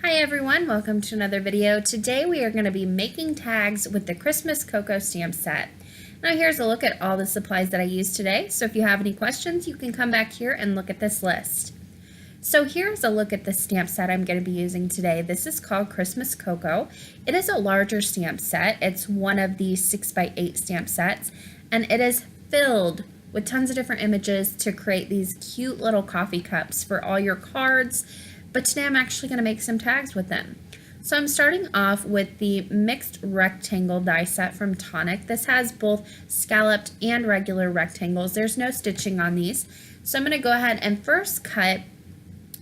Hi everyone, welcome to another video. Today we are going to be making tags with the Christmas Cocoa stamp set. Now here's a look at all the supplies that I used today, so if you have any questions you can come back here and look at this list. So here's a look at the stamp set I'm going to be using today. This is called Christmas Cocoa. It is a larger stamp set. It's one of the 6x8 stamp sets, and it is filled with tons of different images to create these cute little coffee cups for all your cards. But today I'm actually going to make some tags with them. So I'm starting off with the mixed rectangle die set from Tonic. This has both scalloped and regular rectangles. There's no stitching on these. So I'm going to go ahead and first cut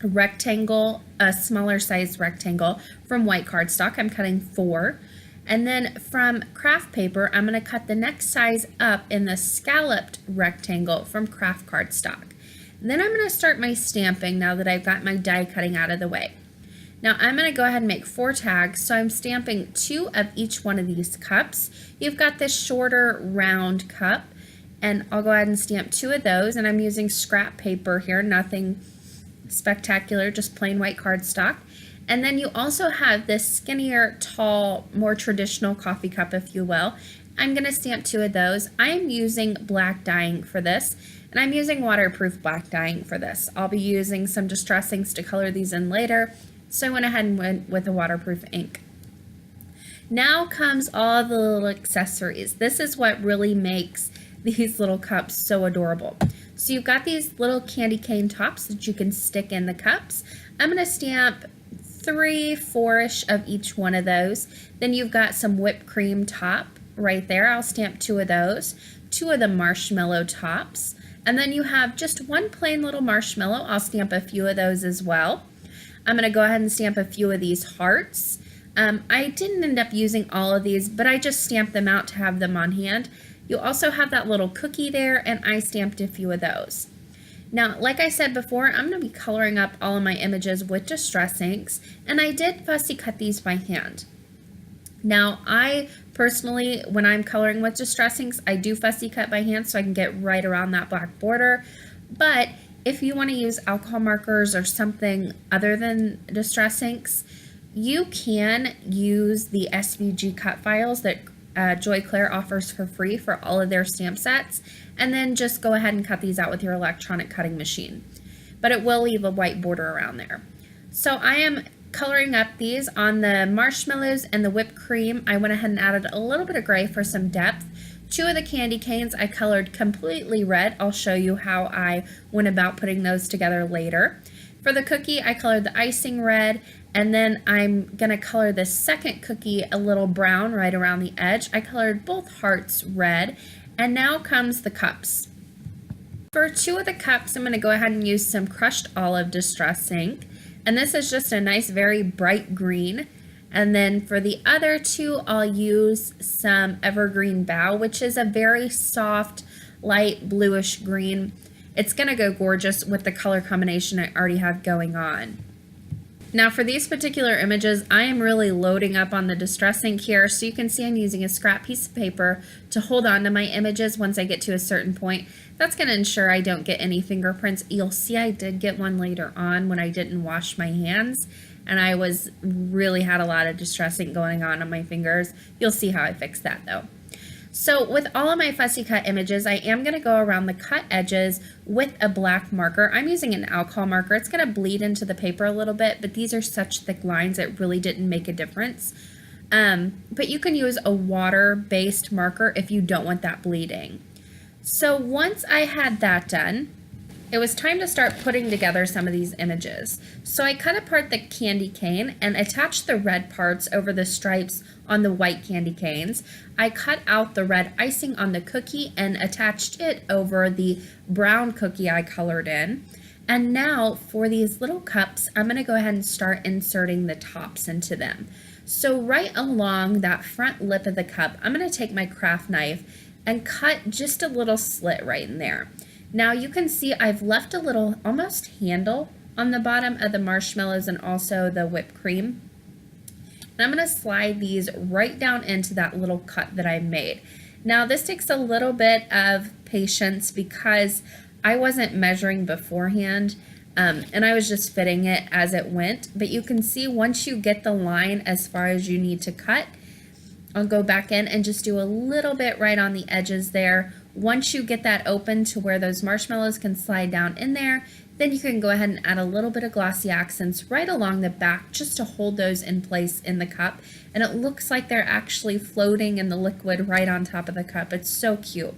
a rectangle, a smaller size rectangle from white cardstock. I'm cutting 4. And then from craft paper, I'm going to cut the next size up in the scalloped rectangle from craft cardstock. Then I'm going to start my stamping now that I've got my die cutting out of the way. Now I'm going to go ahead and make 4 tags, so I'm stamping 2 of each one of these cups. You've got this shorter round cup, and I'll go ahead and stamp 2 of those, and I'm using scrap paper here, nothing spectacular, just plain white cardstock. And then you also have this skinnier, tall, more traditional coffee cup, if you will. I'm going to stamp 2 of those. I am using black dyeing for this. And I'm using waterproof black dyeing for this. I'll be using some distress inks to color these in later, so I went ahead and went with a waterproof ink. Now comes all the little accessories. This is what really makes these little cups so adorable. So you've got these little candy cane tops that you can stick in the cups. I'm going to stamp 3, 4-ish of each one of those. Then you've got some whipped cream top right there. I'll stamp 2 of those. 2 of the marshmallow tops. And then you have just one plain little marshmallow. I'll stamp a few of those as well. I'm going to go ahead and stamp a few of these hearts. I didn't end up using all of these, but I just stamped them out to have them on hand. You also have that little cookie there, and I stamped a few of those. Now, like I said before, I'm going to be coloring up all of my images with distress inks, and I did fussy cut these by hand. Now, I personally, when I'm coloring with distress inks, I do fussy cut by hand so I can get right around that black border. But if you want to use alcohol markers or something other than distress inks, you can use the SVG cut files that Joy Clair offers for free for all of their stamp sets, and then just go ahead and cut these out with your electronic cutting machine. But it will leave a white border around there. So I am coloring up these on the marshmallows and the whipped cream. I went ahead and added a little bit of gray for some depth. 2 of the candy canes I colored completely red. I'll show you how I went about putting those together later. For the cookie, I colored the icing red, and then I'm going to color the second cookie a little brown right around the edge. I colored both hearts red, and now comes the cups. For 2 of the cups, I'm going to go ahead and use some crushed olive distress ink. And this is just a nice, very bright green. And then for the other 2, I'll use some evergreen bough, which is a very soft, light bluish green. It's going to go gorgeous with the color combination I already have going on. Now for these particular images, I am really loading up on the distress ink here, so you can see I'm using a scrap piece of paper to hold on to my images once I get to a certain point. That's going to ensure I don't get any fingerprints. You'll see I did get one later on when I didn't wash my hands, and I really had a lot of distress ink going on my fingers. You'll see how I fixed that though. So with all of my fussy cut images, I am going to go around the cut edges with a black marker. I'm using an alcohol marker. It's going to bleed into the paper a little bit, but these are such thick lines it really didn't make a difference. But you can use a water-based marker if you don't want that bleeding. So once I had that done, it was time to start putting together some of these images. So I cut apart the candy cane and attached the red parts over the stripes on the white candy canes. I cut out the red icing on the cookie and attached it over the brown cookie I colored in. And now for these little cups, I'm going to go ahead and start inserting the tops into them. So right along that front lip of the cup, I'm going to take my craft knife and cut just a little slit right in there. Now you can see I've left a little almost handle on the bottom of the marshmallows and also the whipped cream. And I'm going to slide these right down into that little cut that I made. Now this takes a little bit of patience because I wasn't measuring beforehand. And I was just fitting it as it went. But you can see once you get the line as far as you need to cut, I'll go back in and just do a little bit right on the edges there. Once you get that open to where those marshmallows can slide down in there, then you can go ahead and add a little bit of glossy accents right along the back just to hold those in place in the cup. And it looks like they're actually floating in the liquid right on top of the cup. It's so cute.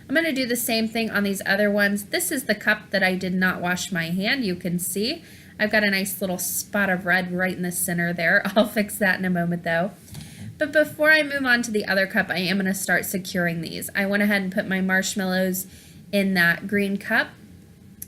I'm going to do the same thing on these other ones. This is the cup that I did not wash my hand. You can see I've got a nice little spot of red right in the center there. I'll fix that in a moment though. But before I move on to the other cup, I am going to start securing these. I went ahead and put my marshmallows in that green cup,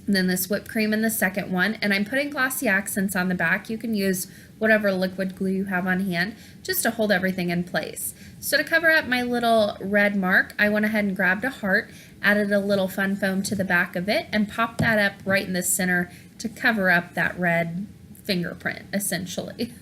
and then this whipped cream in the second one, and I'm putting glossy accents on the back. You can use whatever liquid glue you have on hand just to hold everything in place. So to cover up my little red mark, I went ahead and grabbed a heart, added a little fun foam to the back of it, and popped that up right in the center to cover up that red fingerprint, essentially.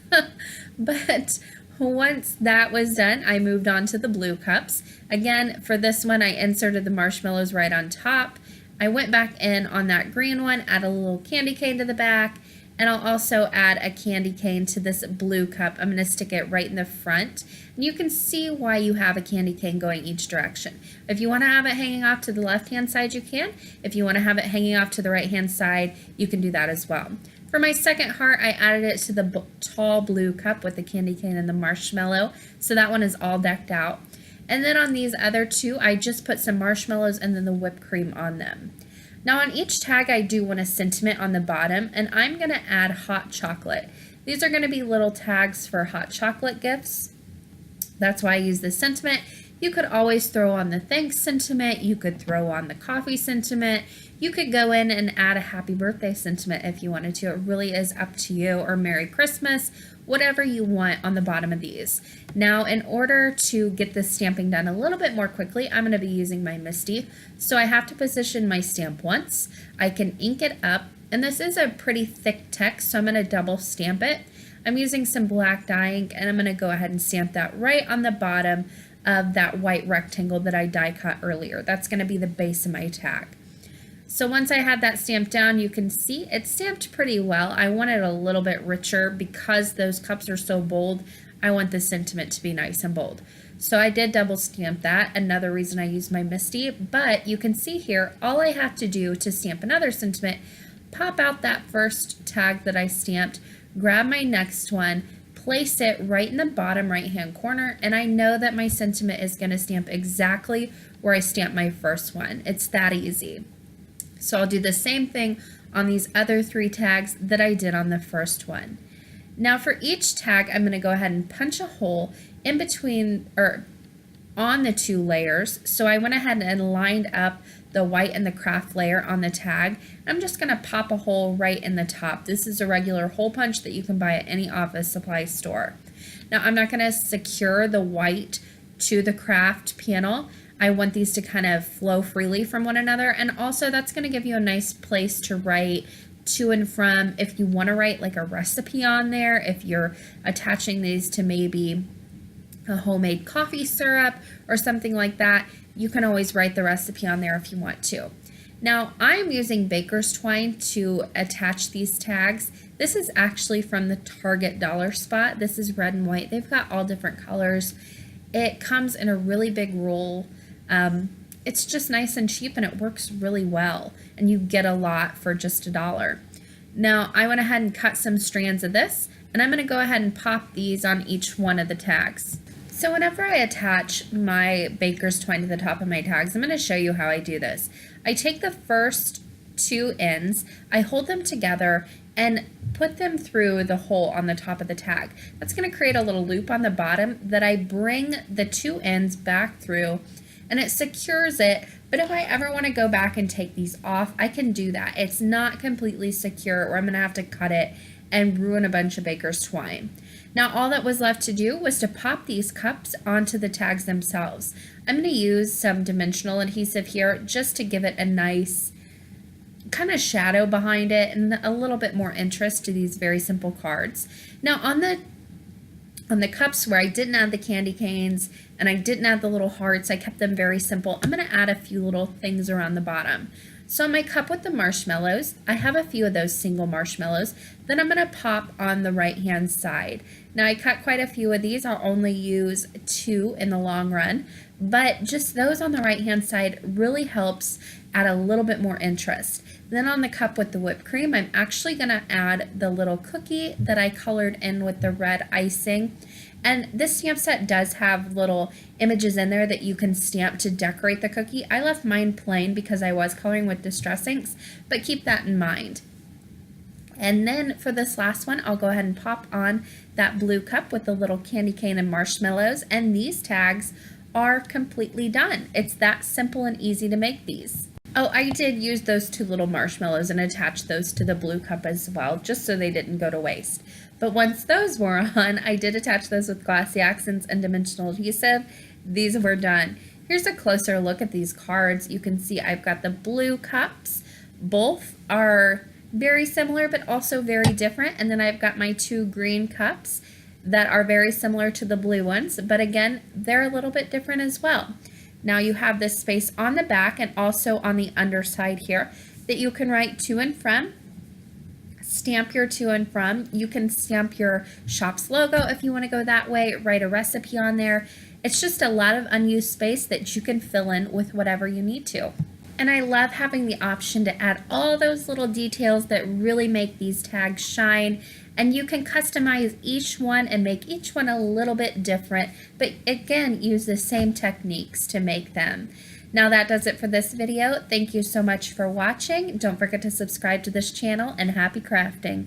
But once that was done, I moved on to the blue cups. Again, for this one, I inserted the marshmallows right on top. I went back in on that green one, add a little candy cane to the back, and I'll also add a candy cane to this blue cup. I'm going to stick it right in the front. And you can see why you have a candy cane going each direction. If you want to have it hanging off to the left-hand side, you can. If you want to have it hanging off to the right-hand side, you can do that as well. For my second heart, I added it to the tall blue cup with the candy cane and the marshmallow. So that one is all decked out. And then on these other two, I just put some marshmallows and then the whipped cream on them. Now on each tag, I do want a sentiment on the bottom, and I'm going to add hot chocolate. These are going to be little tags for hot chocolate gifts. That's why I use this sentiment. You could always throw on the thanks sentiment. You could throw on the coffee sentiment. You could go in and add a happy birthday sentiment if you wanted to. It really is up to you, or Merry Christmas, whatever you want on the bottom of these. Now, in order to get this stamping done a little bit more quickly, I'm going to be using my MISTI. So I have to position my stamp once. I can ink it up, and this is a pretty thick text, so I'm going to double stamp it. I'm using some black dye ink, and I'm going to go ahead and stamp that right on the bottom of that white rectangle that I die cut earlier. That's going to be the base of my tag. So once I had that stamped down, you can see it's stamped pretty well. I want it a little bit richer because those cups are so bold. I want the sentiment to be nice and bold. So I did double stamp that, another reason I used my MISTI, but you can see here, all I have to do to stamp another sentiment, pop out that first tag that I stamped, grab my next one, place it right in the bottom right hand corner, and I know that my sentiment is going to stamp exactly where I stamped my first one. It's that easy. So I'll do the same thing on these other three tags that I did on the first one. Now for each tag, I'm going to go ahead and punch a hole in between or on the two layers. So I went ahead and lined up the white and the craft layer on the tag. I'm just going to pop a hole right in the top. This is a regular hole punch that you can buy at any office supply store. Now I'm not going to secure the white to the craft panel. I want these to kind of flow freely from one another, and also that's going to give you a nice place to write to and from if you want to write like a recipe on there, if you're attaching these to maybe a homemade coffee syrup or something like that, you can always write the recipe on there if you want to. Now I'm using baker's twine to attach these tags. This is actually from the Target dollar spot. This is red and white. They've got all different colors. It comes in a really big roll. It's just nice and cheap, and it works really well, and you get a lot for just $1. Now I went ahead and cut some strands of this, and I'm going to go ahead and pop these on each one of the tags. So whenever I attach my baker's twine to the top of my tags, I'm going to show you how I do this. I take the first two ends, I hold them together and put them through the hole on the top of the tag. That's going to create a little loop on the bottom that I bring the two ends back through, and it secures it. But if I ever want to go back and take these off, I can do that. It's not completely secure, or I'm going to have to cut it and ruin a bunch of baker's twine. Now all that was left to do was to pop these cups onto the tags themselves. I'm going to use some dimensional adhesive here just to give it a nice kind of shadow behind it and a little bit more interest to these very simple cards. Now on the cups where I didn't add the candy canes and I didn't add the little hearts, I kept them very simple. I'm going to add a few little things around the bottom. So on my cup with the marshmallows, I have a few of those single marshmallows that I'm going to pop on the right hand side. Now I cut quite a few of these. I'll only use 2 in the long run, but just those on the right hand side really helps add a little bit more interest. Then on the cup with the whipped cream, I'm actually going to add the little cookie that I colored in with the red icing. And this stamp set does have little images in there that you can stamp to decorate the cookie. I left mine plain because I was coloring with Distress inks, but keep that in mind. And then for this last one, I'll go ahead and pop on that blue cup with the little candy cane and marshmallows, and these tags are completely done. It's that simple and easy to make these. Oh, I did use those 2 little marshmallows and attach those to the blue cup as well, just so they didn't go to waste. But once those were on, I did attach those with glossy accents and dimensional adhesive. These were done. Here's a closer look at these cards. You can see I've got the blue cups. Both are very similar but also very different. And then I've got my 2 green cups that are very similar to the blue ones, but again, they're a little bit different as well. Now you have this space on the back and also on the underside here that you can write to and from. Stamp your to and from. You can stamp your shop's logo if you want to go that way, write a recipe on there. It's just a lot of unused space that you can fill in with whatever you need to. And I love having the option to add all those little details that really make these tags shine. And you can customize each one and make each one a little bit different, but again, use the same techniques to make them. Now that does it for this video. Thank you so much for watching. Don't forget to subscribe to this channel, and happy crafting.